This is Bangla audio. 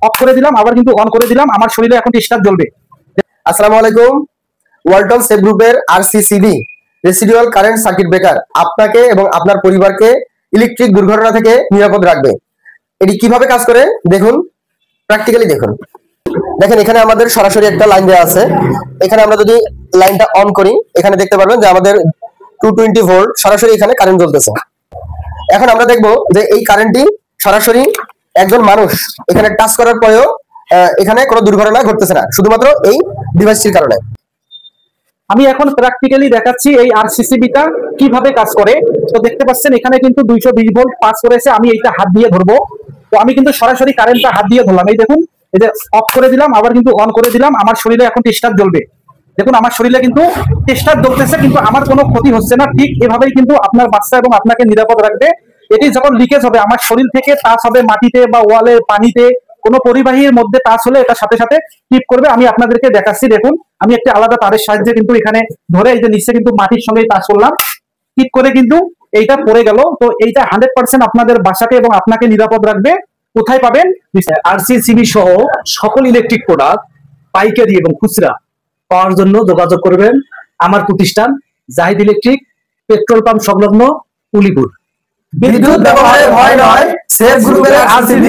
অফ করে দিলাম, আবার কিন্তু অন করে দিলাম, আমার শরীরে এখন স্টার্ট জ্বলবে। আসসালামু আলাইকুম। ওয়ালটন সেফ গ্রুপের RCCB residual current circuit breaker আপনাকে এবং আপনার পরিবারকে ইলেকট্রিক দুর্ঘটনা থেকে নিরাপদ রাখবে। এটি কিভাবে কাজ করে দেখুন, প্র্যাকটিক্যালি দেখুন। দেখেন, এখানে আমাদের সরাসরি একটা লাইন দেওয়া আছে। এখানে আমরা যদি লাইনটা অন করি, এখানে দেখতে পারবেন যে আমাদের 220 ভোল্ট সরাসরি এখানে কারেন্ট জ্বলতেছে। এখন আমরা দেখব যে এই কারেন্টটি সরাসরি একজন মানুষ এখানে টাচ করার পরেও এখানে কোনো দুর্ঘটনা ঘটতেছে না, শুধুমাত্র এই ডিভাইসটির কারণে। আমি এখন প্র্যাকটিক্যালি দেখাচ্ছি এই আরসিসিবিটা কিভাবে কাজ করে। তো দেখতে পাচ্ছেন এখানে কিন্তু 220 ভোল্ট পাস করেছে। আমি এইটা হাত দিয়ে ধরবো। তো আমি কিন্তু সরাসরি কারেন্টটা হাত দিয়ে ধরলাম। এই দেখুন, এই যে অফ করে দিলাম, আবার কিন্তু অন করে দিলাম, আমার শরীরে এখন স্টার্ট জ্বলবে। দেখুন, আমার শরীরে কিন্তু স্টার্ট জ্বলতেছে, কিন্তু আমার কোনো ক্ষতি হচ্ছে না। ঠিক এভাবেই কিন্তু আপনার বাচ্চা এবং আপনাকে নিরাপদ রাখবে। এটি যখন লিকেজ হবে, আমার শরীর থেকে টাচ হবে মাটিতে বা ওয়ালে, পানিতে, কোনো পরিবাহীর মধ্যে টাচ হলে এটা সাথে সাথে টিপ করবে। আমি আপনাদেরকে দেখাচ্ছি। দেখুন, আমি একটা আলাদা তারের সাহায্যে কিন্তু এখানে ধরে এই যে নিচে কিন্তু মাটির সঙ্গে টাচ করলাম, টিপ করে কিন্তু এইটা পড়ে গেল। তো এইটা 100% আপনাদের বাসাকে এবং আপনাকে নিরাপদ রাখবে। কোথায় পাবেন? আরসিসিবি সহ সকল ইলেকট্রিক প্রোডাক্ট পাইকারি এবং খুচরা পাওয়ার জন্য যোগাযোগ করবেন আমার প্রতিষ্ঠান জাহিদ ইলেকট্রিক, পেট্রোল পাম্প সংলগ্ন উলিপুর। বিদ্যুৎ ব্যবহারে ভয় নয়, সেফ গ্রুপের আরসিসিবি।